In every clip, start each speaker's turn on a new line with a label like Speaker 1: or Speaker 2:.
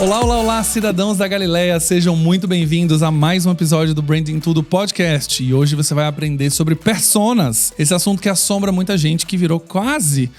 Speaker 1: Olá, olá, olá, cidadãos da Galileia, sejam muito bem-vindos a mais um episódio do Branding Tudo Podcast. E hoje você vai aprender sobre personas, esse assunto que assombra muita gente, que virou quase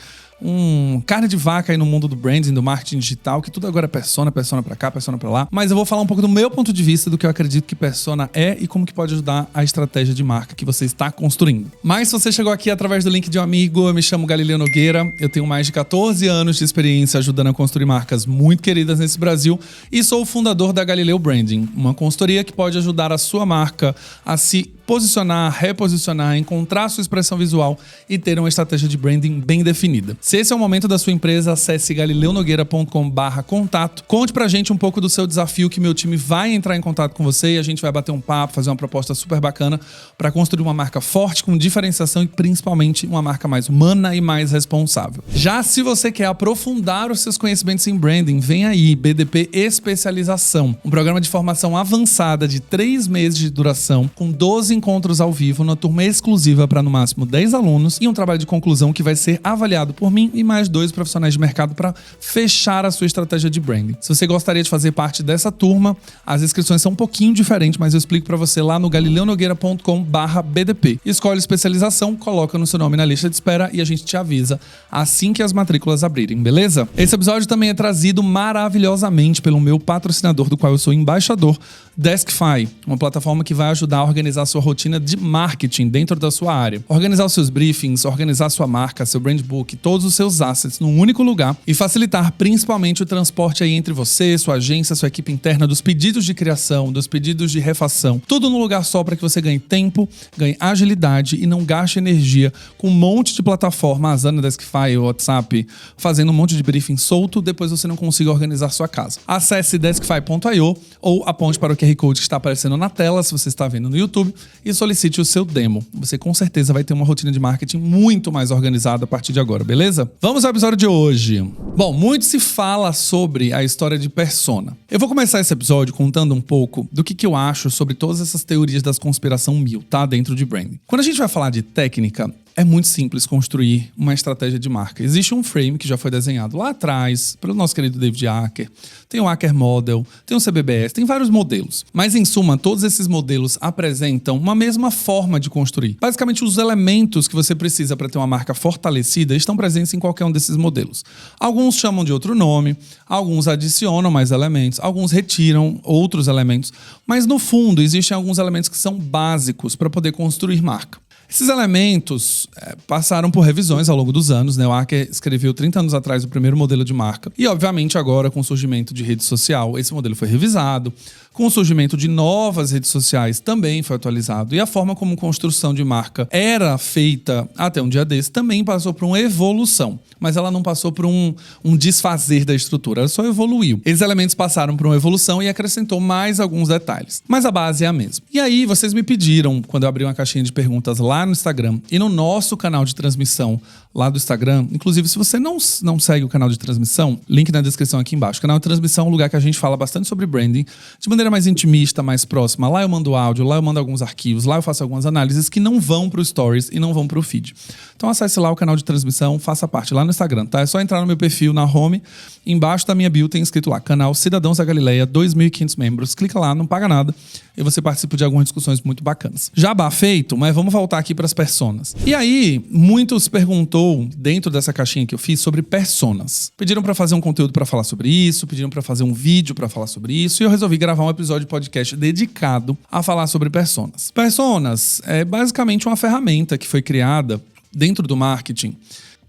Speaker 1: carne de vaca aí no mundo do branding, do marketing digital, que tudo agora é persona pra cá, persona pra lá. Mas eu vou falar um pouco do meu ponto de vista, do que eu acredito que persona é e como que pode ajudar a estratégia de marca que você está construindo. Mas se você chegou aqui através do link de um amigo, eu me chamo Galileu Nogueira, eu tenho mais de 14 anos de experiência ajudando a construir marcas muito queridas nesse Brasil e sou o fundador da Galileu Branding, uma consultoria que pode ajudar a sua marca a se posicionar, reposicionar, encontrar sua expressão visual e ter uma estratégia de branding bem definida. Se esse é o momento da sua empresa, acesse galileunogueira.com/contato. Conte pra gente um pouco do seu desafio, que meu time vai entrar em contato com você e a gente vai bater um papo, fazer uma proposta super bacana para construir uma marca forte, com diferenciação e principalmente uma marca mais humana e mais responsável. Já se você quer aprofundar os seus conhecimentos em branding, vem aí BDP Especialização, um programa de formação avançada de 3 meses de duração, com 12 encontros ao vivo, uma turma exclusiva para no máximo 10 alunos e um trabalho de conclusão que vai ser avaliado por mim e mais 2 profissionais de mercado para fechar a sua estratégia de branding. Se você gostaria de fazer parte dessa turma, as inscrições são um pouquinho diferentes, mas eu explico para você lá no galileunogueira.com/bdp. Escolhe especialização, coloca no seu nome na lista de espera e a gente te avisa assim que as matrículas abrirem, beleza? Esse episódio também é trazido maravilhosamente pelo meu patrocinador, do qual eu sou embaixador, Deskify, uma plataforma que vai ajudar a organizar a sua rotina de marketing dentro da sua área. Organizar os seus briefings, organizar a sua marca, seu brand book, todos os seus assets num único lugar e facilitar principalmente o transporte aí entre você, sua agência, sua equipe interna, dos pedidos de criação, dos pedidos de refação. Tudo num lugar só para que você ganhe tempo, ganhe agilidade e não gaste energia com um monte de plataforma, Asana, Deskify, WhatsApp, fazendo um monte de briefing solto, depois você não consiga organizar sua casa. Acesse deskify.io ou aponte para o QR Code que está aparecendo na tela, se você está vendo no YouTube, e solicite o seu demo. Você com certeza vai ter uma rotina de marketing muito mais organizada a partir de agora, beleza? Vamos ao episódio de hoje. Bom, muito se fala sobre a história de persona. Eu vou começar esse episódio contando um pouco do que eu acho sobre todas essas teorias das conspiração 1000, tá? Dentro de branding. Quando a gente vai falar de técnica, é muito simples construir uma estratégia de marca. Existe um frame que já foi desenhado lá atrás pelo nosso querido David Acker. Tem o Acker Model, tem o CBBS, tem vários modelos. Mas, em suma, todos esses modelos apresentam uma mesma forma de construir. Basicamente, os elementos que você precisa para ter uma marca fortalecida estão presentes em qualquer um desses modelos. Alguns chamam de outro nome, alguns adicionam mais elementos, alguns retiram outros elementos. Mas, no fundo, existem alguns elementos que são básicos para poder construir marca. Esses elementos passaram por revisões ao longo dos anos, né? O Acker escreveu 30 anos atrás o primeiro modelo de marca. E, obviamente, agora, com o surgimento de rede social, esse modelo foi revisado. Com o surgimento de novas redes sociais, também foi atualizado. E a forma como construção de marca era feita até um dia desse também passou por uma evolução. Mas ela não passou por um desfazer da estrutura, ela só evoluiu. Esses elementos passaram por uma evolução e acrescentou mais alguns detalhes. Mas a base é a mesma. E aí, vocês me pediram, quando eu abri uma caixinha de perguntas lá no Instagram e no nosso canal de transmissão lá do Instagram, inclusive se você não segue o canal de transmissão, link na descrição aqui embaixo. O canal de transmissão é um lugar que a gente fala bastante sobre branding, de maneira mais intimista, mais próxima. Lá eu mando áudio, lá eu mando alguns arquivos, lá eu faço algumas análises que não vão pro Stories e não vão pro feed. Então acesse lá o canal de transmissão, faça parte lá no Instagram, tá? É só entrar no meu perfil, na home, embaixo da minha bio tem escrito lá, canal Cidadãos da Galileia, 2.500 membros. Clica lá, não paga nada e você participa de algumas discussões muito bacanas. Jabá feito, mas vamos voltar aqui para as personas. E aí, muitos perguntou dentro dessa caixinha que eu fiz sobre personas. Pediram para fazer um conteúdo para falar sobre isso, pediram para fazer um vídeo para falar sobre isso e eu resolvi gravar um episódio de podcast dedicado a falar sobre personas. Personas é basicamente uma ferramenta que foi criada dentro do marketing.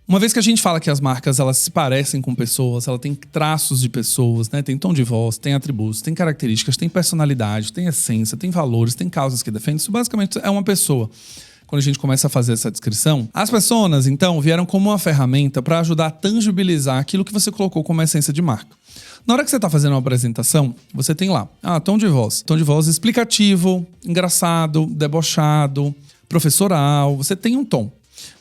Speaker 1: Uma vez que a gente fala que as marcas elas se parecem com pessoas, ela tem traços de pessoas, né? Tem tom de voz, tem atributos, tem características, tem personalidade, tem essência, tem valores, tem causas que defendem. Isso basicamente é uma pessoa. Quando a gente começa a fazer essa descrição, as personas, então, vieram como uma ferramenta para ajudar a tangibilizar aquilo que você colocou como essência de marca. Na hora que você está fazendo uma apresentação, você tem lá, tom de voz. Tom de voz explicativo, engraçado, debochado, professoral, você tem um tom.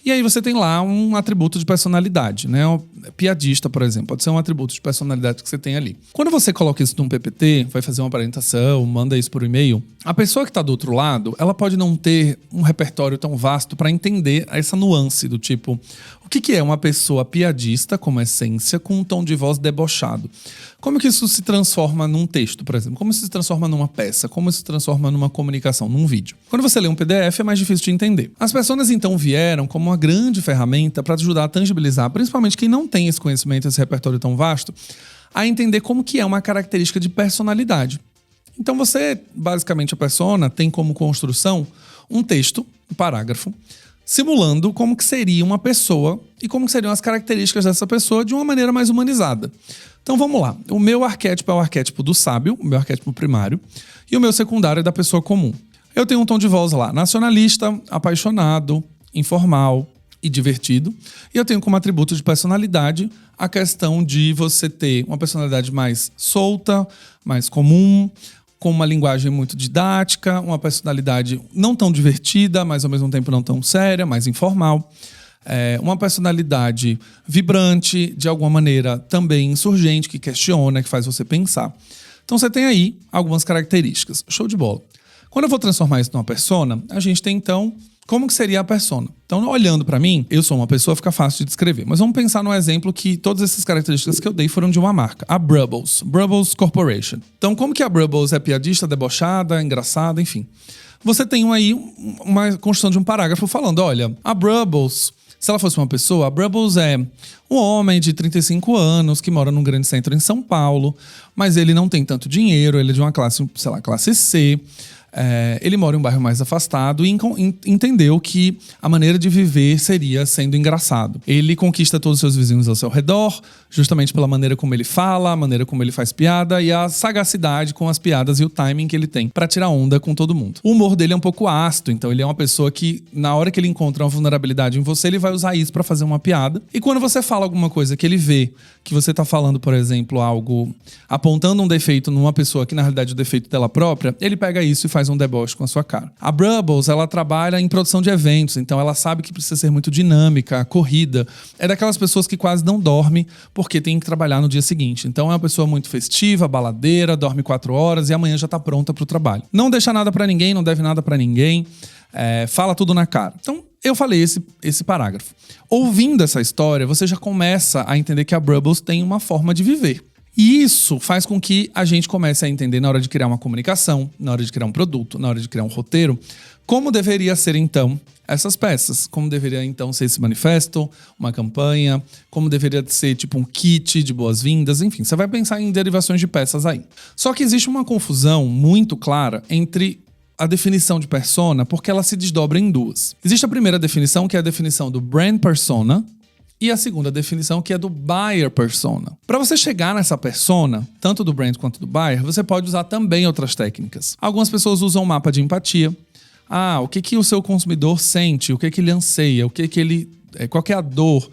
Speaker 1: E aí você tem lá um atributo de personalidade, né? O piadista, por exemplo, pode ser um atributo de personalidade que você tem ali. Quando você coloca isso num PPT, vai fazer uma apresentação, manda isso por e-mail, a pessoa que está do outro lado, ela pode não ter um repertório tão vasto para entender essa nuance do tipo, o que é uma pessoa piadista como essência com um tom de voz debochado? Como que isso se transforma num texto, por exemplo? Como isso se transforma numa peça? Como isso se transforma numa comunicação, num vídeo? Quando você lê um PDF é mais difícil de entender. As pessoas então vieram como uma grande ferramenta para ajudar a tangibilizar, principalmente quem não tem esse conhecimento, esse repertório tão vasto, a entender como que é uma característica de personalidade. Então você, basicamente a persona, tem como construção um texto, um parágrafo, simulando como que seria uma pessoa e como que seriam as características dessa pessoa de uma maneira mais humanizada. Então vamos lá. O meu arquétipo é o arquétipo do sábio, o meu arquétipo primário, e o meu secundário é da pessoa comum. Eu tenho um tom de voz lá, nacionalista, apaixonado, informal e divertido. E eu tenho como atributo de personalidade a questão de você ter uma personalidade mais solta, mais comum, com uma linguagem muito didática, uma personalidade não tão divertida, mas ao mesmo tempo não tão séria, mais informal. Uma personalidade vibrante, de alguma maneira também insurgente, que questiona, que faz você pensar. Então você tem aí algumas características. Show de bola. Quando eu vou transformar isso numa persona, a gente tem então como que seria a persona. Então, olhando pra mim, eu sou uma pessoa, fica fácil de descrever. Mas vamos pensar num exemplo que todas essas características que eu dei foram de uma marca, a Brubbles Corporation. Então, como que a Brubbles é piadista, debochada, engraçada, enfim. Você tem aí uma construção de um parágrafo falando, olha, a Brubbles, se ela fosse uma pessoa, a Brubbles é um homem de 35 anos que mora num grande centro em São Paulo, mas ele não tem tanto dinheiro, ele é de uma classe, sei lá, classe C. Ele mora em um bairro mais afastado e entendeu que a maneira de viver seria sendo engraçado. Ele conquista todos os seus vizinhos ao seu redor, justamente pela maneira como ele fala, a maneira como ele faz piada e a sagacidade com as piadas e o timing que ele tem pra tirar onda com todo mundo. O humor dele é um pouco ácido, então ele é uma pessoa que, na hora que ele encontra uma vulnerabilidade em você, ele vai usar isso pra fazer uma piada. E quando você fala alguma coisa que ele vê que você tá falando, por exemplo, algo apontando um defeito numa pessoa que na realidade é o defeito dela própria, ele pega isso e faz um deboche com a sua cara. A Brubbles, ela trabalha em produção de eventos, então ela sabe que precisa ser muito dinâmica, corrida. É daquelas pessoas que quase não dorme porque tem que trabalhar no dia seguinte. Então é uma pessoa muito festiva, baladeira, dorme 4 horas e amanhã já tá pronta pro trabalho. Não deixa nada pra ninguém, não deve nada pra ninguém, fala tudo na cara. Então eu falei esse parágrafo. Ouvindo essa história, você já começa a entender que a Brubbles tem uma forma de viver. E isso faz com que a gente comece a entender na hora de criar uma comunicação, na hora de criar um produto, na hora de criar um roteiro, como deveria ser então essas peças, como deveria então ser esse manifesto, uma campanha, como deveria ser tipo um kit de boas-vindas, enfim, você vai pensar em derivações de peças aí. Só que existe uma confusão muito clara entre a definição de persona, porque ela se desdobra em duas. Existe a primeira definição, que é a definição do brand persona, e a segunda definição, que é do buyer persona. Para você chegar nessa persona, tanto do brand quanto do buyer, você pode usar também outras técnicas. Algumas pessoas usam mapa de empatia. O que o seu consumidor sente, o que ele anseia, qual que é a dor,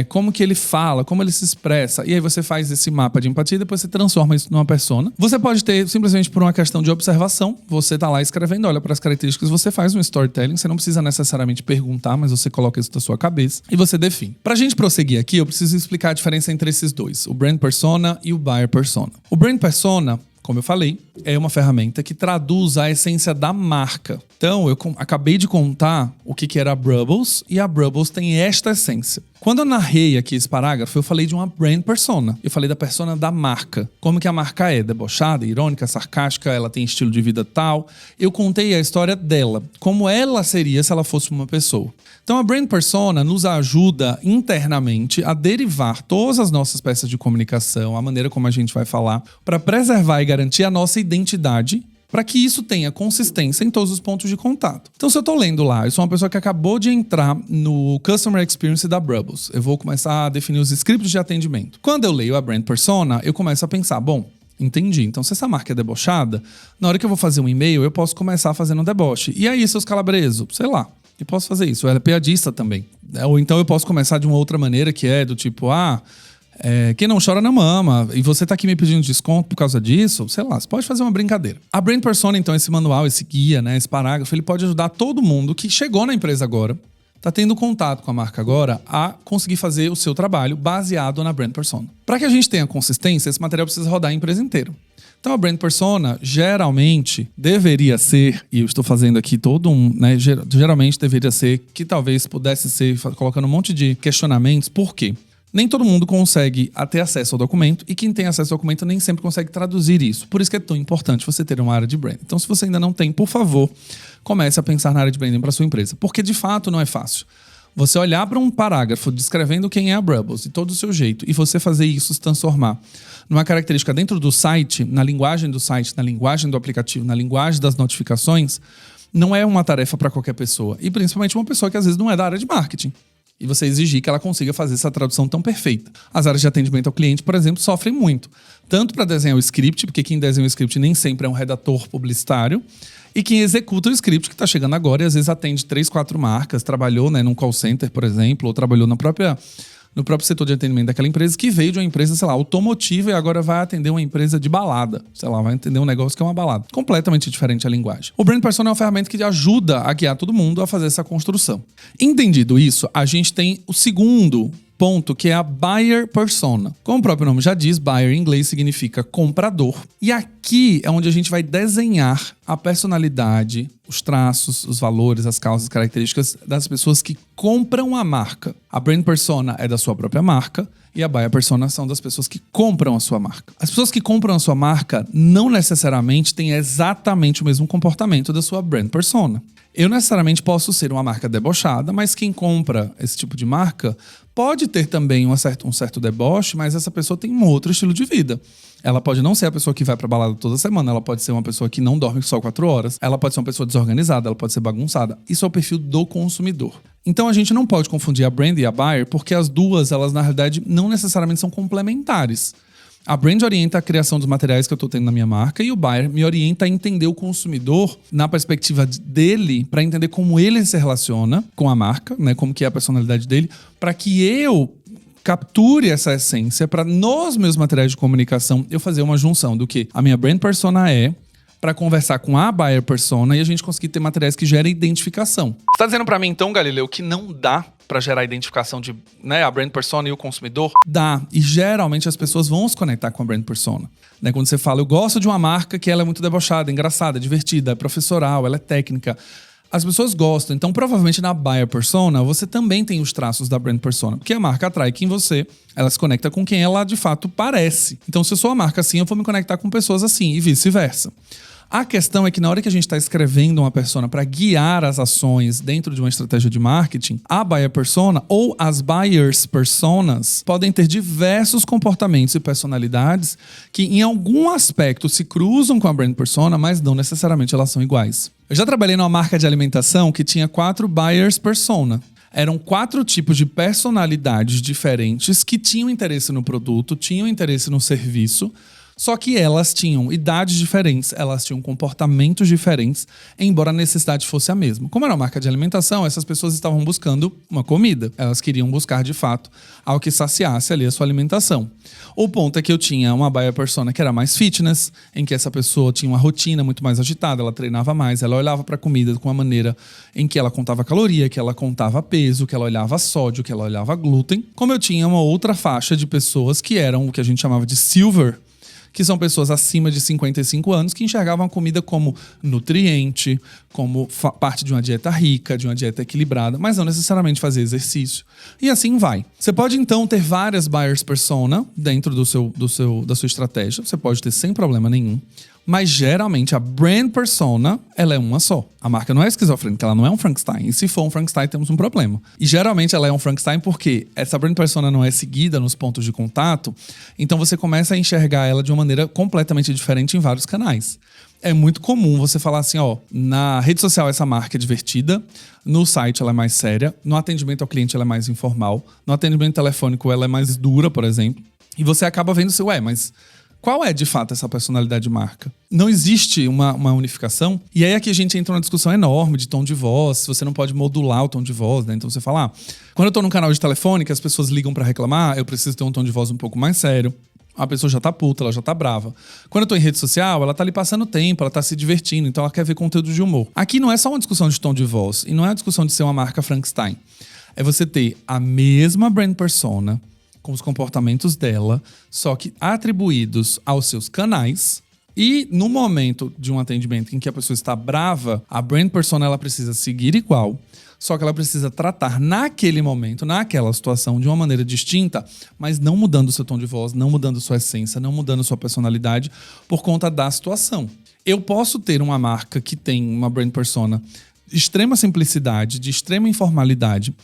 Speaker 1: como que ele fala, como ele se expressa. E aí você faz esse mapa de empatia e depois você transforma isso numa persona. Você pode ter, simplesmente por uma questão de observação, você tá lá escrevendo, olha para as características, você faz um storytelling, você não precisa necessariamente perguntar, mas você coloca isso na sua cabeça e você define. Pra gente prosseguir aqui, eu preciso explicar a diferença entre esses dois, o brand persona e o buyer persona. O brand persona, como eu falei, é uma ferramenta que traduz a essência da marca. Então, eu acabei de contar o que era a Brubbles, e a Brubbles tem esta essência. Quando eu narrei aqui esse parágrafo, eu falei de uma brand persona. Eu falei da persona da marca. Como que a marca é debochada, irônica, sarcástica, ela tem estilo de vida tal. Eu contei a história dela, como ela seria se ela fosse uma pessoa. Então a brand persona nos ajuda internamente a derivar todas as nossas peças de comunicação, a maneira como a gente vai falar, para preservar e garantir a nossa identidade, para que isso tenha consistência em todos os pontos de contato. Então, se eu tô lendo lá, eu sou uma pessoa que acabou de entrar no Customer Experience da Brubbles. Eu vou começar a definir os scripts de atendimento. Quando eu leio a Brand Persona, eu começo a pensar, bom, entendi. Então, se essa marca é debochada, na hora que eu vou fazer um e-mail, eu posso começar fazendo um deboche. E aí, seus calabresos? Sei lá. Eu posso fazer isso. Ela é piadista também. Ou então eu posso começar de uma outra maneira, que é do tipo, quem não chora não mama, e você tá aqui me pedindo desconto por causa disso, sei lá, você pode fazer uma brincadeira. A Brand Persona, então, esse manual, esse guia, né, esse parágrafo, ele pode ajudar todo mundo que chegou na empresa agora, tá tendo contato com a marca agora a conseguir fazer o seu trabalho baseado na brand persona. Para que a gente tenha consistência, esse material precisa rodar a empresa inteira. Então a brand persona geralmente deveria ser, e eu estou fazendo aqui todo né, geralmente deveria ser, que talvez pudesse ser, colocando um monte de questionamentos, por quê? Nem todo mundo consegue ter acesso ao documento e quem tem acesso ao documento nem sempre consegue traduzir isso. Por isso que é tão importante você ter uma área de branding. Então se você ainda não tem, por favor, comece a pensar na área de branding para sua empresa, porque de fato não é fácil. Você olhar para um parágrafo descrevendo quem é a Brubbles e todo o seu jeito e você fazer isso se transformar numa característica dentro do site, na linguagem do site, na linguagem do aplicativo, na linguagem das notificações, não é uma tarefa para qualquer pessoa. E principalmente uma pessoa que às vezes não é da área de marketing. E você exigir que ela consiga fazer essa tradução tão perfeita. As áreas de atendimento ao cliente, por exemplo, sofrem muito. Tanto para desenhar o script, porque quem desenha o script nem sempre é um redator publicitário, e quem executa o script que está chegando agora e às vezes atende 3, 4 marcas, trabalhou, né, num call center, por exemplo, ou trabalhou no próprio setor de atendimento daquela empresa, que veio de uma empresa, sei lá, automotiva e agora vai atender uma empresa de balada. Sei lá, vai atender um negócio que é uma balada. Completamente diferente a linguagem. O Brand Persona é uma ferramenta que ajuda a guiar todo mundo a fazer essa construção. Entendido isso, a gente tem o segundo ponto, que é a Buyer Persona. Como o próprio nome já diz, Buyer em inglês significa comprador. E aqui é onde a gente vai desenhar a personalidade, os traços, os valores, as causas, as características das pessoas que compram a marca. A Brand Persona é da sua própria marca e a Buyer Persona são das pessoas que compram a sua marca. As pessoas que compram a sua marca não necessariamente têm exatamente o mesmo comportamento da sua Brand Persona. Eu necessariamente posso ser uma marca debochada, mas quem compra esse tipo de marca pode ter também um certo deboche, mas essa pessoa tem um outro estilo de vida. Ela pode não ser a pessoa que vai pra balada toda semana, ela pode ser uma pessoa que não dorme só 4 horas, ela pode ser uma pessoa desorganizada, ela pode ser bagunçada. Isso é o perfil do consumidor. Então a gente não pode confundir a brand e a buyer, porque as duas, elas na realidade não necessariamente são complementares. A brand orienta a criação dos materiais que eu estou tendo na minha marca e o buyer me orienta a entender o consumidor na perspectiva dele, para entender como ele se relaciona com a marca, né, como que é a personalidade dele, para que eu capture essa essência, para nos meus materiais de comunicação eu fazer uma junção do que a minha brand persona é, para conversar com a buyer persona e a gente conseguir ter materiais que gerem identificação. Você tá dizendo para mim então, Galileu, que não dá para gerar identificação de, né, a brand persona e o consumidor? Dá, e geralmente as pessoas vão se conectar com a brand persona. Né? Quando você fala, eu gosto de uma marca que ela é muito debochada, engraçada, divertida, é professoral, ela é técnica. As pessoas gostam, então provavelmente na buyer persona você também tem os traços da brand persona, porque a marca atrai quem você, ela se conecta com quem ela de fato parece. Então se eu sou a marca assim, eu vou me conectar com pessoas assim e vice-versa. A questão é que na hora que a gente está escrevendo uma persona para guiar as ações dentro de uma estratégia de marketing, a buyer persona ou as buyers personas podem ter diversos comportamentos e personalidades que em algum aspecto se cruzam com a brand persona, mas não necessariamente elas são iguais. Eu já trabalhei numa marca de alimentação que tinha 4 buyers persona. Eram 4 tipos de personalidades diferentes que tinham interesse no produto, tinham interesse no serviço, só que elas tinham idades diferentes, elas tinham comportamentos diferentes, embora a necessidade fosse a mesma. Como era uma marca de alimentação, essas pessoas estavam buscando uma comida. Elas queriam buscar, de fato, algo que saciasse ali a sua alimentação. O ponto é que eu tinha uma buyer persona que era mais fitness, em que essa pessoa tinha uma rotina muito mais agitada, ela treinava mais, ela olhava para a comida com uma maneira em que ela contava caloria, que ela contava peso, que ela olhava sódio, que ela olhava glúten. Como eu tinha uma outra faixa de pessoas que eram o que a gente chamava de silver, que são pessoas acima de 55 anos que enxergavam a comida como nutriente, como parte de uma dieta rica, de uma dieta equilibrada, mas não necessariamente fazer exercício. E assim vai. Você pode então ter várias buyers persona dentro da sua estratégia, você pode ter sem problema nenhum. Mas geralmente a brand persona, ela é uma só. A marca não é esquizofrênica, ela não é um Frankenstein. E se for um Frankenstein, temos um problema. E geralmente ela é um Frankenstein porque essa brand persona não é seguida nos pontos de contato, então você começa a enxergar ela de uma maneira completamente diferente em vários canais. É muito comum você falar assim, ó, na rede social essa marca é divertida, no site ela é mais séria, no atendimento ao cliente ela é mais informal, no atendimento telefônico ela é mais dura, por exemplo. E você acaba vendo assim, mas qual é, de fato, essa personalidade de marca? Não existe uma unificação. E aí aqui a gente entra numa discussão enorme de tom de voz. Você não pode modular o tom de voz, né? Então você fala, quando eu tô num canal de telefone que as pessoas ligam pra reclamar, eu preciso ter um tom de voz um pouco mais sério. a pessoa já tá puta, ela já tá brava. Quando eu tô em rede social, ela tá ali passando tempo, ela tá se divertindo, então ela quer ver conteúdo de humor. Aqui não é só uma discussão de tom de voz, e não é uma discussão de ser uma marca Frankenstein. É você ter a mesma brand persona, com os comportamentos dela, só que atribuídos aos seus canais. E no momento de um atendimento em que a pessoa está brava, a brand persona ela precisa seguir igual, só que ela precisa tratar naquele momento, naquela situação, de uma maneira distinta, mas não mudando o seu tom de voz, não mudando sua essência, não mudando sua personalidade por conta da situação. Eu posso ter uma marca que tem uma brand persona de extrema simplicidade, de extrema informalidade,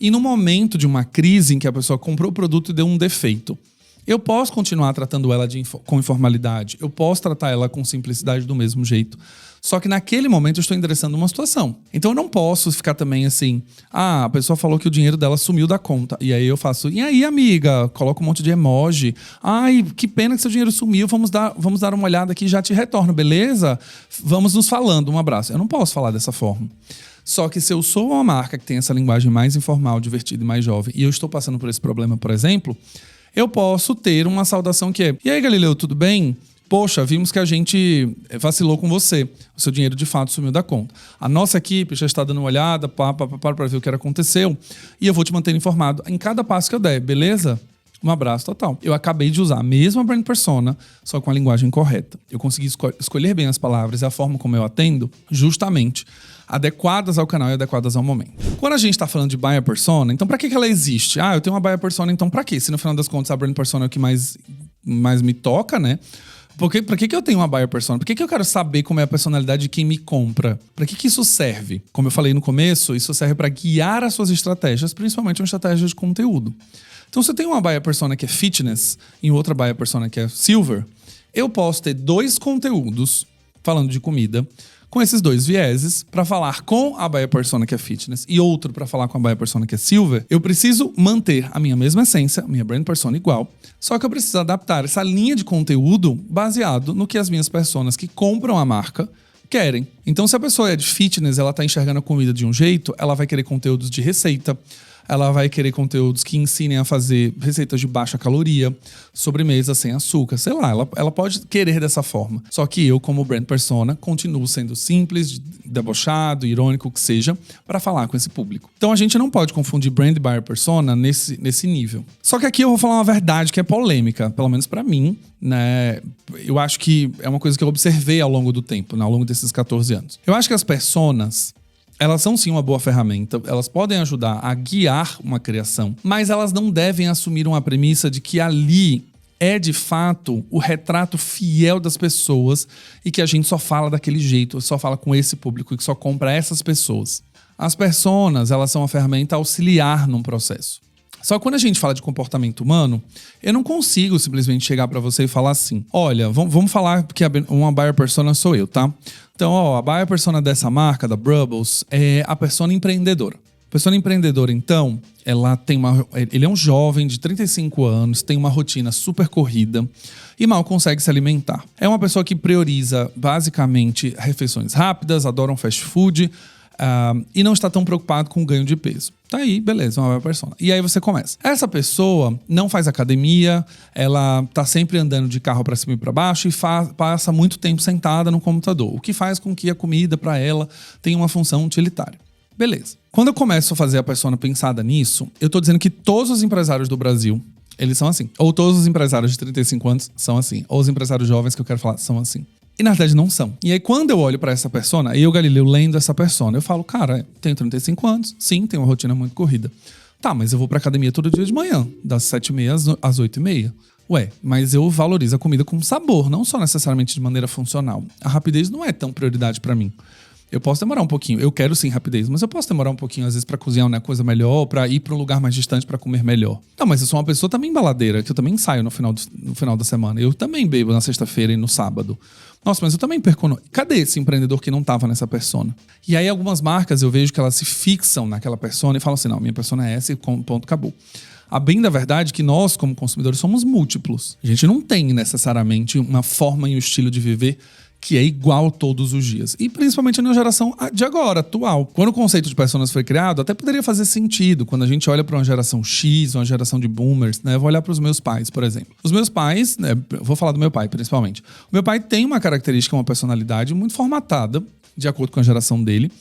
Speaker 1: e no momento de uma crise em que a pessoa comprou o produto e deu um defeito, eu posso continuar tratando ela com informalidade, eu posso tratar ela com simplicidade do mesmo jeito. Só que naquele momento eu estou endereçando uma situação. Então eu não posso ficar também assim, a pessoa falou que o dinheiro dela sumiu da conta. E aí eu faço, e aí amiga, coloco um monte de emoji. Ai, que pena que seu dinheiro sumiu, vamos dar uma olhada aqui e já te retorno, beleza? Vamos nos falando, um abraço. Eu não posso falar dessa forma. Só que se eu sou uma marca que tem essa linguagem mais informal, divertida e mais jovem, e eu estou passando por esse problema, por exemplo, eu posso ter uma saudação que é: e aí, Galileu, tudo bem? Poxa, vimos que a gente vacilou com você. O seu dinheiro de fato sumiu da conta. A nossa equipe já está dando uma olhada para ver o que aconteceu. E eu vou te manter informado em cada passo que eu der, beleza? Um abraço total. Eu acabei de usar a mesma brand persona, só com a linguagem correta. Eu consegui escolher bem as palavras e a forma como eu atendo, justamente adequadas ao canal e adequadas ao momento. Quando a gente tá falando de buyer persona, então pra que ela existe? Eu tenho uma buyer persona, então pra quê? Se no final das contas a brand persona é o que mais me toca, né? Pra que eu tenho uma buyer persona? Por que eu quero saber como é a personalidade de quem me compra? Pra que isso serve? Como eu falei no começo, isso serve pra guiar as suas estratégias, principalmente uma estratégia de conteúdo. Então, se eu tenho uma buyer persona que é fitness e outra buyer persona que é silver, eu posso ter 2 conteúdos falando de comida com esses 2 vieses para falar com a buyer persona que é fitness e outro para falar com a buyer persona que é silver. Eu preciso manter a minha mesma essência, a minha brand persona igual, só que eu preciso adaptar essa linha de conteúdo baseado no que as minhas personas que compram a marca querem. Então, se a pessoa é de fitness, ela tá enxergando a comida de um jeito, ela vai querer conteúdos de receita, ela vai querer conteúdos que ensinem a fazer receitas de baixa caloria, sobremesa sem açúcar, sei lá, ela pode querer dessa forma. Só que eu, como brand persona, continuo sendo simples, debochado, irônico, o que seja, para falar com esse público. Então a gente não pode confundir brand e buyer persona nesse nível. Só que aqui eu vou falar uma verdade que é polêmica, pelo menos para mim, né? Eu acho que é uma coisa que eu observei ao longo do tempo, né? Ao longo desses 14 anos. Eu acho que as personas, elas são sim uma boa ferramenta, elas podem ajudar a guiar uma criação, mas elas não devem assumir uma premissa de que ali é de fato o retrato fiel das pessoas e que a gente só fala daquele jeito, só fala com esse público e que só compra essas pessoas. As personas, elas são uma ferramenta auxiliar num processo. Só que quando a gente fala de comportamento humano, eu não consigo simplesmente chegar pra você e falar assim: olha, vamos falar que uma buyer persona sou eu, tá? Então, a buyer persona dessa marca, da Brubbles, é a persona empreendedora. A persona empreendedora, então, ele é um jovem de 35 anos, tem uma rotina super corrida e mal consegue se alimentar. É uma pessoa que prioriza, basicamente, refeições rápidas, adora um fast food, e não está tão preocupado com o ganho de peso. Tá aí, beleza, uma persona. E aí você começa. Essa pessoa não faz academia, ela tá sempre andando de carro para cima e para baixo e passa muito tempo sentada no computador, o que faz com que a comida para ela tenha uma função utilitária. Beleza. Quando eu começo a fazer a persona pensada nisso, eu tô dizendo que todos os empresários do Brasil, eles são assim. Ou todos os empresários de 35 anos são assim. Ou os empresários jovens que eu quero falar são assim. E na verdade não são. E aí quando eu olho pra essa persona, eu, Galileu, lendo essa persona, eu falo: cara, tenho 35 anos, sim, tenho uma rotina muito corrida. Tá, mas eu vou pra academia todo dia de manhã, das 7h30 às 8h30. Ué, mas eu valorizo a comida com sabor, não só necessariamente de maneira funcional. A rapidez não é tão prioridade pra mim. Eu posso demorar um pouquinho, eu quero sim rapidez, mas eu posso demorar um pouquinho às vezes pra cozinhar uma coisa melhor, pra ir pra um lugar mais distante pra comer melhor. Não, mas eu sou uma pessoa também baladeira, que eu também saio no final da semana. Eu também bebo na sexta-feira e no sábado. Nossa, mas eu também perco. Cadê esse empreendedor que não tava nessa persona? E aí algumas marcas eu vejo que elas se fixam naquela persona e falam assim: não, minha persona é essa e ponto, acabou. A bem da verdade é que nós, como consumidores, somos múltiplos. A gente não tem necessariamente uma forma e um estilo de viver que é igual todos os dias. E principalmente na geração de agora, atual. Quando o conceito de personas foi criado, até poderia fazer sentido. Quando a gente olha para uma geração X, uma geração de boomers, né? Eu vou olhar para os meus pais, por exemplo. Os meus pais, né? Vou falar do meu pai, principalmente. O meu pai tem uma característica, uma personalidade muito formatada, de acordo com a geração dele,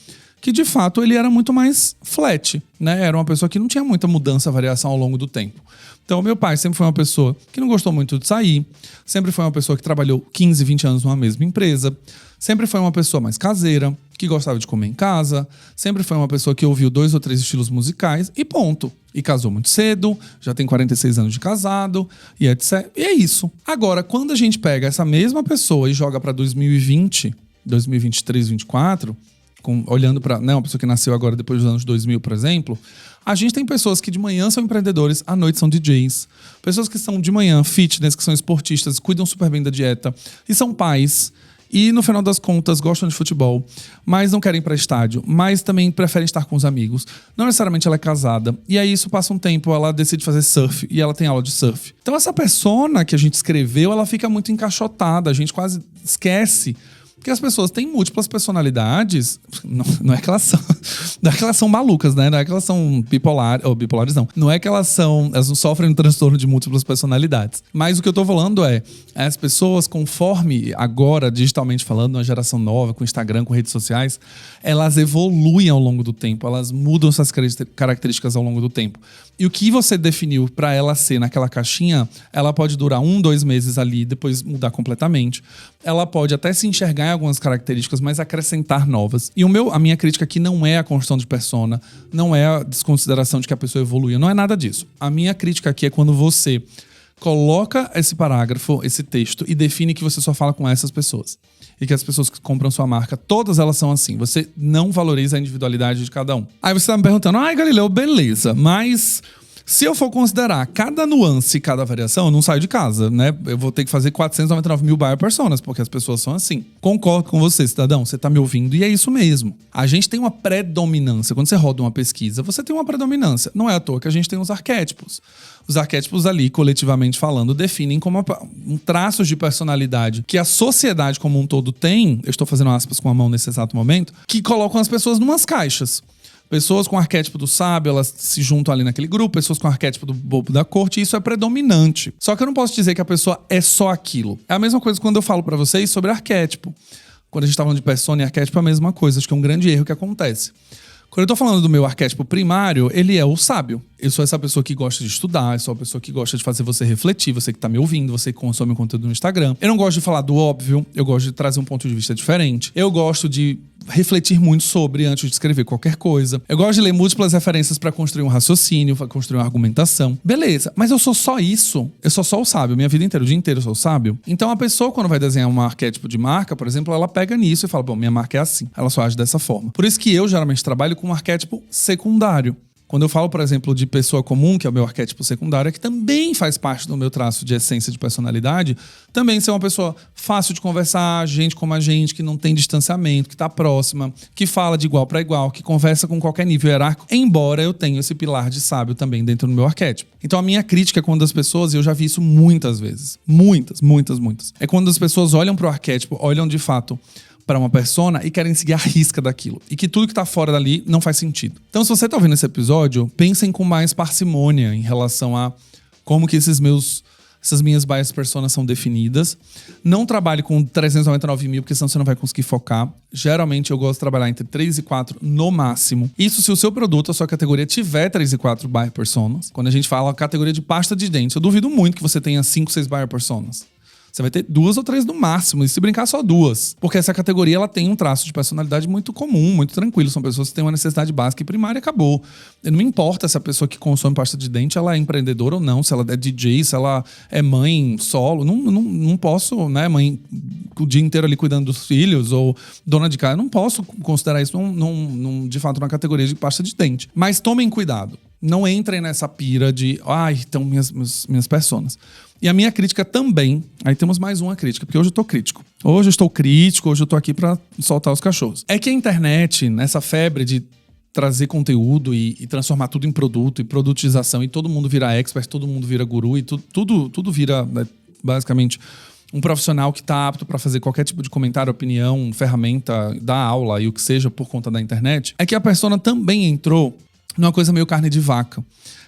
Speaker 1: que de fato ele era muito mais flat, né? Era uma pessoa que não tinha muita mudança, variação ao longo do tempo. Então, meu pai sempre foi uma pessoa que não gostou muito de sair, sempre foi uma pessoa que trabalhou 15, 20 anos numa mesma empresa, sempre foi uma pessoa mais caseira, que gostava de comer em casa, sempre foi uma pessoa que ouviu 2 ou 3 estilos musicais e ponto. E casou muito cedo, já tem 46 anos de casado e etc. E é isso. Agora, quando a gente pega essa mesma pessoa e joga para 2020, 2023, 2024... olhando para uma pessoa que nasceu agora depois dos anos 2000, por exemplo, a gente tem pessoas que de manhã são empreendedores, à noite são DJs. Pessoas que são de manhã fitness, que são esportistas, cuidam super bem da dieta e são pais. E no final das contas gostam de futebol, mas não querem ir para estádio, mas também preferem estar com os amigos. Não necessariamente ela é casada. E aí isso passa um tempo, ela decide fazer surf e ela tem aula de surf. Então essa persona que a gente escreveu, ela fica muito encaixotada. A gente quase esquece que as pessoas têm múltiplas personalidades. Não é que elas são malucas, né? Não é que elas são bipolares, não. Não é que elas não sofrem um transtorno de múltiplas personalidades. Mas o que eu tô falando é, as pessoas, conforme agora, digitalmente falando, uma geração nova, com Instagram, com redes sociais, elas evoluem ao longo do tempo, elas mudam suas características ao longo do tempo. E o que você definiu para ela ser naquela caixinha, ela pode durar 1, 2 meses ali, depois mudar completamente. Ela pode até se enxergar em algumas características, mas acrescentar novas. E a minha crítica aqui não é a construção de persona, não é a desconsideração de que a pessoa evoluiu, não é nada disso. A minha crítica aqui é quando você coloca esse parágrafo, esse texto, e define que você só fala com essas pessoas. E que as pessoas que compram sua marca, todas elas são assim. Você não valoriza a individualidade de cada um. Aí você tá me perguntando, Galileu, beleza, mas se eu for considerar cada nuance e cada variação, eu não saio de casa, né? Eu vou ter que fazer 499 mil buyer personas, porque as pessoas são assim. Concordo com você, cidadão, você tá me ouvindo e é isso mesmo. A gente tem uma predominância. Quando você roda uma pesquisa, você tem uma predominância. Não é à toa que a gente tem os arquétipos. Os arquétipos ali, coletivamente falando, definem como um traços de personalidade que a sociedade como um todo tem, eu estou fazendo aspas com a mão nesse exato momento, que colocam as pessoas numas caixas. Pessoas com o arquétipo do sábio, elas se juntam ali naquele grupo. Pessoas com o arquétipo do bobo da corte, e isso é predominante. Só que eu não posso dizer que a pessoa é só aquilo. É a mesma coisa quando eu falo pra vocês sobre arquétipo. Quando a gente tá falando de persona e arquétipo, é a mesma coisa. Acho que é um grande erro que acontece. Quando eu tô falando do meu arquétipo primário, ele é o sábio. Eu sou essa pessoa que gosta de estudar, eu sou a pessoa que gosta de fazer você refletir, você que tá me ouvindo, você que consome o conteúdo no Instagram. Eu não gosto de falar do óbvio, eu gosto de trazer um ponto de vista diferente. Eu gosto de refletir muito sobre antes de escrever qualquer coisa. Eu gosto de ler múltiplas referências pra construir um raciocínio, pra construir uma argumentação. Beleza, mas eu sou só isso. Eu sou só o sábio. Minha vida inteira, o dia inteiro eu sou o sábio. Então a pessoa, quando vai desenhar um arquétipo de marca, por exemplo, ela pega nisso e fala, bom, minha marca é assim. Ela só age dessa forma. Por isso que eu geralmente trabalho com um arquétipo secundário. Quando eu falo, por exemplo, de pessoa comum, que é o meu arquétipo secundário, que também faz parte do meu traço de essência de personalidade, também ser uma pessoa fácil de conversar, gente como a gente, que não tem distanciamento, que está próxima, que fala de igual para igual, que conversa com qualquer nível hierárquico, embora eu tenha esse pilar de sábio também dentro do meu arquétipo. Então a minha crítica é quando as pessoas, e eu já vi isso muitas vezes, muitas, é quando as pessoas olham para o arquétipo, olham de fato para uma persona e querem seguir a risca daquilo. E que tudo que tá fora dali não faz sentido. Então, se você tá ouvindo esse episódio, pensem com mais parcimônia em relação a como que essas minhas bias personas são definidas. Não trabalhe com 399 mil, porque senão você não vai conseguir focar. Geralmente, eu gosto de trabalhar entre 3 e 4 no máximo. Isso se o seu produto, a sua categoria, tiver 3 e 4 buyer personas. Quando a gente fala categoria de pasta de dente, eu duvido muito que você tenha 5, 6 buyer personas. Você vai ter 2 ou 3 no máximo, e se brincar só 2. Porque essa categoria ela tem um traço de personalidade muito comum, muito tranquilo. São pessoas que têm uma necessidade básica e primária e acabou. E não me importa se a pessoa que consome pasta de dente ela é empreendedora ou não, se ela é DJ, se ela é mãe solo. Não posso, né, mãe o dia inteiro ali cuidando dos filhos ou dona de casa. Eu não posso considerar isso de fato uma categoria de pasta de dente. Mas tomem cuidado. Não entrem nessa pira de, então minhas personas. E a minha crítica também, aí temos mais uma crítica, porque hoje eu tô crítico. Hoje eu estou crítico, hoje eu tô aqui pra soltar os cachorros. É que a internet, nessa febre de trazer conteúdo e transformar tudo em produto e produtização, e todo mundo vira expert, todo mundo vira guru, e tudo vira, né, basicamente um profissional que está apto para fazer qualquer tipo de comentário, opinião, ferramenta, dar aula e o que seja por conta da internet, é que a persona também entrou numa coisa meio carne de vaca.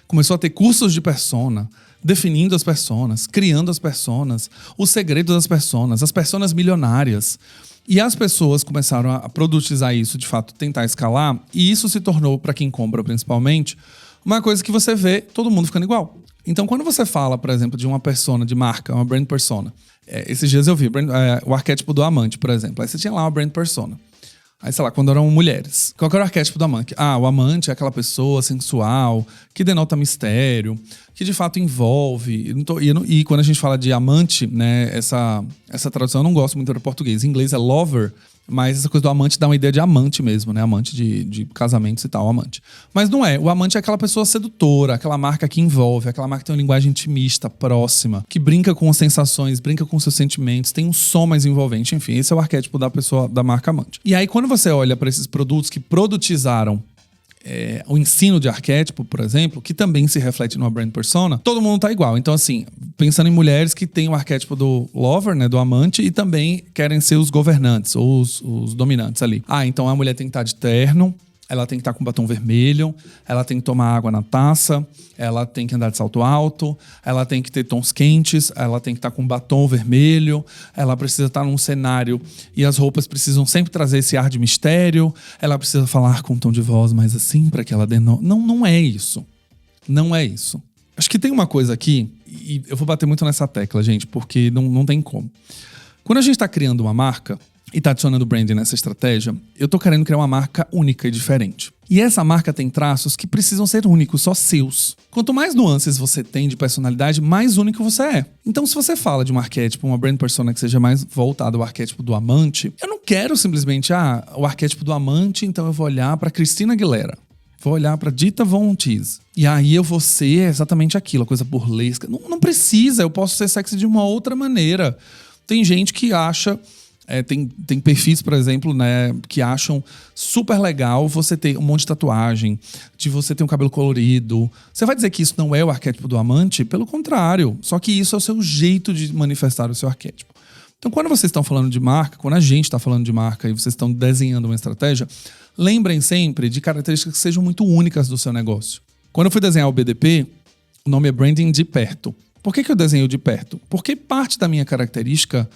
Speaker 1: Começou a ter cursos de persona, definindo as personas, criando as personas, os segredos das personas, as personas milionárias. E as pessoas começaram a produtizar isso, de fato, tentar escalar, e isso se tornou, para quem compra principalmente, uma coisa que você vê todo mundo ficando igual. Então, quando você fala, por exemplo, de uma persona de marca, uma brand persona, esses dias eu vi o arquétipo do amante, por exemplo. Aí você tinha lá uma brand persona. Aí, sei lá, quando eram mulheres. Qual que era o arquétipo do amante? O amante é aquela pessoa sensual, que denota mistério, que de fato envolve. E quando a gente fala de amante, né, essa tradução eu não gosto muito do português. Em inglês é lover, mas essa coisa do amante dá uma ideia de amante mesmo, né? Amante de casamentos e tal, amante. Mas não é. O amante é aquela pessoa sedutora, aquela marca que envolve, aquela marca que tem uma linguagem intimista, próxima, que brinca com as sensações, brinca com seus sentimentos, tem um som mais envolvente. Enfim, esse é o arquétipo da pessoa, da marca amante. E aí, quando você olha para esses produtos que produtizaram o ensino de arquétipo, por exemplo, que também se reflete numa brand persona, todo mundo tá igual. Então, assim, pensando em mulheres que têm o arquétipo do lover, né, do amante, e também querem ser os governantes, ou os dominantes ali. Então a mulher tem que estar de terno, ela tem que estar com batom vermelho, ela tem que tomar água na taça, ela tem que andar de salto alto, ela tem que ter tons quentes, ela tem que estar com batom vermelho, ela precisa estar num cenário e as roupas precisam sempre trazer esse ar de mistério, ela precisa falar com um tom de voz mais assim para que ela denote. Não é isso. Não é isso. Acho que tem uma coisa aqui, e eu vou bater muito nessa tecla, gente, porque não tem como. Quando a gente está criando uma marca e tá adicionando branding nessa estratégia, eu tô querendo criar uma marca única e diferente. E essa marca tem traços que precisam ser únicos, só seus. Quanto mais nuances você tem de personalidade, mais único você é. Então, se você fala de um arquétipo, uma brand persona que seja mais voltada ao arquétipo do amante, eu não quero simplesmente, o arquétipo do amante, então eu vou olhar pra Christina Aguilera. Vou olhar pra Dita Von Teese. E aí eu vou ser exatamente aquilo, a coisa burlesca. Não precisa, eu posso ser sexy de uma outra maneira. Tem gente que acha... Tem perfis, por exemplo, né, que acham super legal você ter um monte de tatuagem, de você ter um cabelo colorido. Você vai dizer que isso não é o arquétipo do amante? Pelo contrário, só que isso é o seu jeito de manifestar o seu arquétipo. Então, quando vocês estão falando de marca, quando a gente está falando de marca e vocês estão desenhando uma estratégia, lembrem sempre de características que sejam muito únicas do seu negócio. Quando eu fui desenhar o BDP, o nome é Branding de Perto. Por que eu desenho de perto? Porque parte da minha característica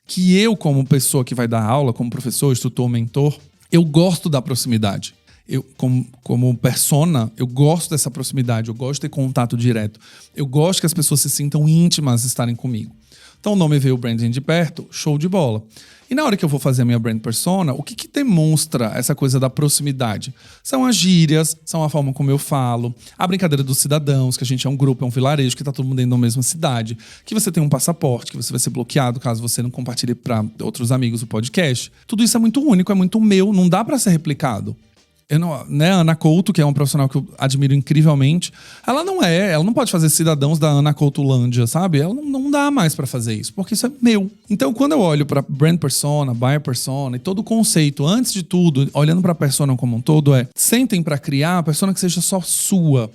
Speaker 1: que eu, como pessoa que vai dar aula, como professor, instrutor, mentor, eu gosto da proximidade. Eu, como persona, eu gosto dessa proximidade, eu gosto de ter contato direto. Eu gosto que as pessoas se sintam íntimas de estarem comigo. Então o nome veio Branding de Perto, show de bola. E na hora que eu vou fazer a minha brand persona, o que demonstra essa coisa da proximidade? São as gírias, são a forma como eu falo, a brincadeira dos cidadãos, que a gente é um grupo, é um vilarejo, que tá todo mundo dentro da mesma cidade, que você tem um passaporte, que você vai ser bloqueado caso você não compartilhe para outros amigos o podcast. Tudo isso é muito único, é muito meu, não dá para ser replicado. A Ana Couto, que é uma profissional que eu admiro incrivelmente, ela não pode fazer cidadãos da Ana Coutolândia, sabe? Ela não dá mais pra fazer isso, porque isso é meu. Então, quando eu olho pra brand persona, buyer persona e todo o conceito, antes de tudo, olhando pra persona como um todo, sentem pra criar a persona que seja só sua.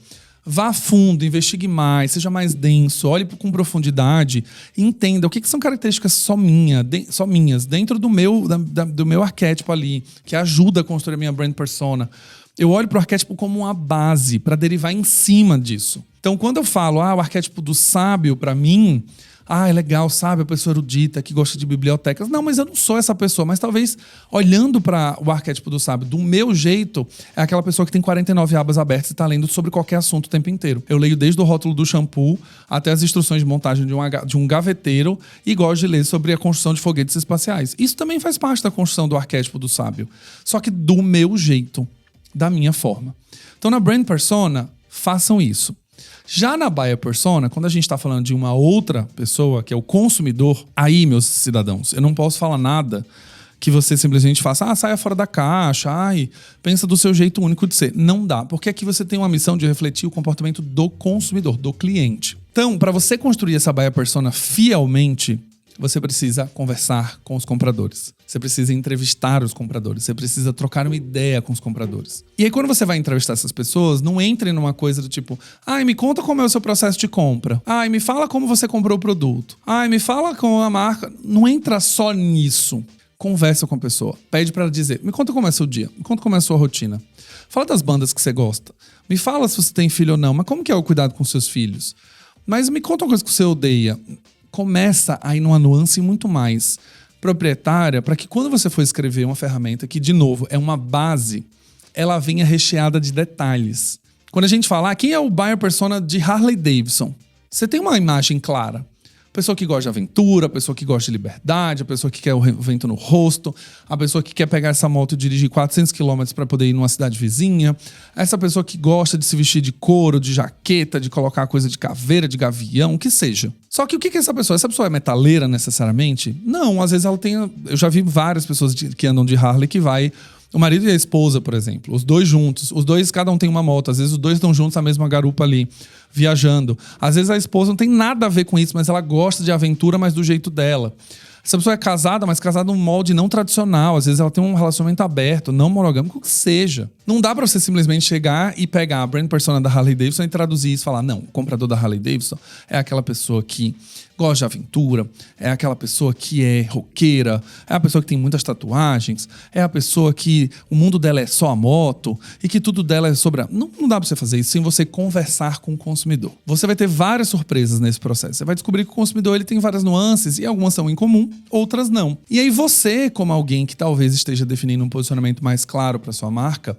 Speaker 1: Vá a fundo, investigue mais, seja mais denso, olhe com profundidade e entenda o que são características só minhas, dentro do meu arquétipo ali, que ajuda a construir a minha brand persona. Eu olho para o arquétipo como uma base, para derivar em cima disso. Então, quando eu falo, o arquétipo do sábio, para mim... é legal, sabe? A pessoa erudita que gosta de bibliotecas. Não, mas eu não sou essa pessoa. Mas talvez, olhando para o arquétipo do sábio, do meu jeito, é aquela pessoa que tem 49 abas abertas e está lendo sobre qualquer assunto o tempo inteiro. Eu leio desde o rótulo do shampoo até as instruções de montagem de um gaveteiro e gosto de ler sobre a construção de foguetes espaciais. Isso também faz parte da construção do arquétipo do sábio. Só que do meu jeito, da minha forma. Então, na brand persona, façam isso. Já na buyer persona, quando a gente está falando de uma outra pessoa, que é o consumidor, aí, meus cidadãos, eu não posso falar nada que você simplesmente faça, saia fora da caixa, pensa do seu jeito único de ser. Não dá, porque aqui você tem uma missão de refletir o comportamento do consumidor, do cliente. Então, para você construir essa buyer persona fielmente, você precisa conversar com os compradores. Você precisa entrevistar os compradores. Você precisa trocar uma ideia com os compradores. E aí, quando você vai entrevistar essas pessoas, não entre numa coisa do tipo: ai, me conta como é o seu processo de compra. Ai, me fala como você comprou o produto. Ai, me fala com a marca. Não entra só nisso. Conversa com a pessoa. Pede pra ela dizer: me conta como é seu dia. Me conta como é a sua rotina. Fala das bandas que você gosta. Me fala se você tem filho ou não. Mas como que é o cuidado com seus filhos? Mas me conta uma coisa que você odeia. Começa a ir numa nuance muito mais proprietária para que quando você for escrever uma ferramenta que, de novo, é uma base, ela venha recheada de detalhes. Quando a gente fala, quem é o buyer persona de Harley Davidson? Você tem uma imagem clara. A pessoa que gosta de aventura, a pessoa que gosta de liberdade, a pessoa que quer o vento no rosto, a pessoa que quer pegar essa moto e dirigir 400 km para poder ir numa cidade vizinha, essa pessoa que gosta de se vestir de couro, de jaqueta, de colocar coisa de caveira, de gavião, o que seja. Só que o que é essa pessoa? Essa pessoa é metaleira necessariamente? Não, às vezes ela tem... Eu já vi várias pessoas que andam de Harley que vai... O marido e a esposa, por exemplo, os dois juntos. Os dois, cada um tem uma moto. Às vezes os dois estão juntos na mesma garupa ali, viajando. Às vezes a esposa não tem nada a ver com isso, mas ela gosta de aventura, mas do jeito dela. Essa pessoa é casada, mas casada num molde não tradicional. Às vezes ela tem um relacionamento aberto, não monogâmico, o que seja. Não dá pra você simplesmente chegar e pegar a brand persona da Harley Davidson e traduzir isso e falar: não, o comprador da Harley Davidson é aquela pessoa que gosta de aventura, é aquela pessoa que é roqueira, é a pessoa que tem muitas tatuagens, é a pessoa que o mundo dela é só a moto e que tudo dela é sobre a... Não dá pra você fazer isso sem você conversar com o consumidor. Você vai ter várias surpresas nesse processo. Você vai descobrir que o consumidor ele tem várias nuances e algumas são em comum, outras não. E aí você, como alguém que talvez esteja definindo um posicionamento mais claro para sua marca,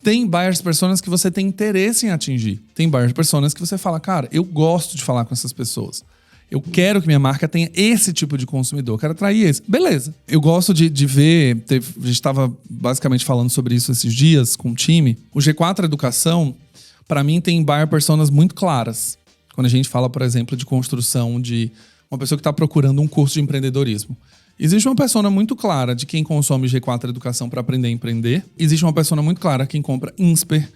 Speaker 1: tem buyers personas que você tem interesse em atingir. Tem buyers personas que você fala: cara, eu gosto de falar com essas pessoas. Eu quero que minha marca tenha esse tipo de consumidor. Eu quero atrair esse. Beleza. Eu gosto de ver... A gente estava basicamente falando sobre isso esses dias com o time. O G4 Educação, para mim, tem buyer personas muito claras. Quando a gente fala, por exemplo, de construção de uma pessoa que está procurando um curso de empreendedorismo. Existe uma persona muito clara de quem consome G4 Educação para aprender a empreender. Existe uma persona muito clara quem compra Insper.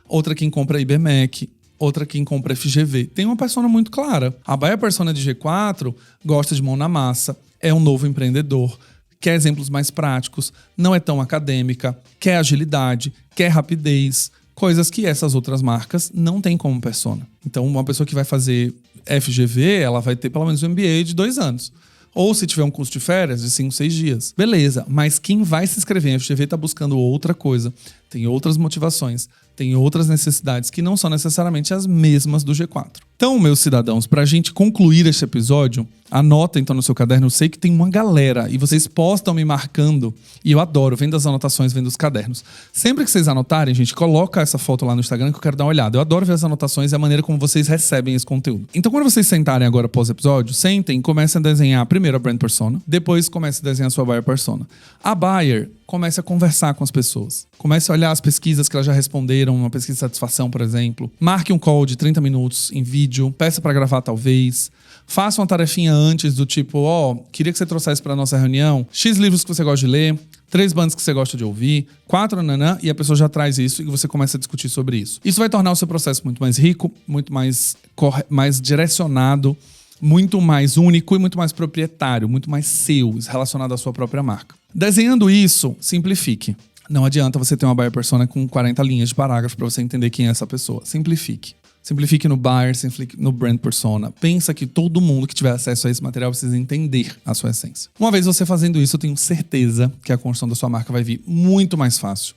Speaker 1: Outra quem compra IBMEC. Outra quem compra FGV. Tem uma persona muito clara. A buyer persona de G4 gosta de mão na massa, é um novo empreendedor, quer exemplos mais práticos, não é tão acadêmica, quer agilidade, quer rapidez, coisas que essas outras marcas não têm como persona. Então, uma pessoa que vai fazer FGV, ela vai ter pelo menos um MBA de 2 anos. Ou se tiver um curso de férias, de 5, 6 dias. Beleza, mas quem vai se inscrever em FGV está buscando outra coisa. Tem outras motivações, tem outras necessidades que não são necessariamente as mesmas do G4. Então, meus cidadãos, para a gente concluir este episódio, anota então no seu caderno. Eu sei que tem uma galera e vocês postam me marcando. E eu adoro, vendo as anotações, vendo os cadernos. Sempre que vocês anotarem, gente, coloca essa foto lá no Instagram que eu quero dar uma olhada. Eu adoro ver as anotações e a maneira como vocês recebem esse conteúdo. Então, quando vocês sentarem agora após o episódio, sentem e comecem a desenhar primeiro a brand persona, depois comecem a desenhar a sua buyer persona. A buyer, comece a conversar com as pessoas. Comece a olhar as pesquisas que elas já responderam, uma pesquisa de satisfação, por exemplo. Marque um call de 30 minutos em vídeo, peça para gravar talvez. Faça uma tarefinha antes do tipo: queria que você trouxesse para nossa reunião X livros que você gosta de ler, 3 bandas que você gosta de ouvir, 4 nanã, e a pessoa já traz isso e você começa a discutir sobre isso. Isso vai tornar o seu processo muito mais rico, muito mais direcionado, muito mais único e muito mais proprietário, muito mais seu, relacionado à sua própria marca. Desenhando isso, simplifique. Não adianta você ter uma buyer persona com 40 linhas de parágrafo para você entender quem é essa pessoa. Simplifique. Simplifique no buyer, simplifique no brand persona. Pensa que todo mundo que tiver acesso a esse material precisa entender a sua essência. Uma vez você fazendo isso, eu tenho certeza que a construção da sua marca vai vir muito mais fácil.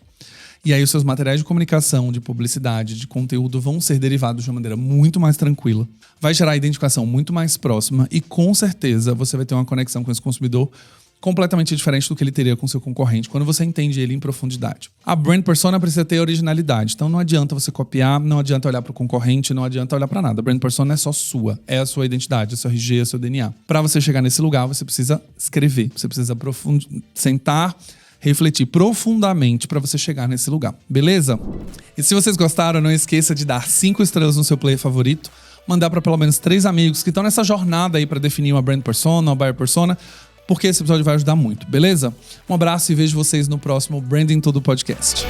Speaker 1: E aí os seus materiais de comunicação, de publicidade, de conteúdo vão ser derivados de uma maneira muito mais tranquila. Vai gerar identificação muito mais próxima e com certeza você vai ter uma conexão com esse consumidor completamente diferente do que ele teria com seu concorrente, quando você entende ele em profundidade. A brand persona precisa ter originalidade, então não adianta você copiar, não adianta olhar para o concorrente, não adianta olhar para nada. A brand persona é só sua, é a sua identidade, é o seu RG, é o seu DNA. Para você chegar nesse lugar, você precisa escrever, você precisa sentar, refletir profundamente para você chegar nesse lugar, beleza? E se vocês gostaram, não esqueça de dar 5 estrelas no seu player favorito, mandar para pelo menos 3 amigos que estão nessa jornada aí para definir uma brand persona, uma buyer persona, porque esse episódio vai ajudar muito, beleza? Um abraço e vejo vocês no próximo Branding Tudo Podcast.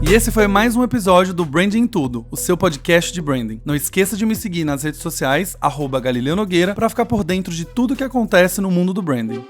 Speaker 1: E esse foi mais um episódio do Branding em Tudo, o seu podcast de branding. Não esqueça de me seguir nas redes sociais, @Galileu Nogueira, para ficar por dentro de tudo que acontece no mundo do branding.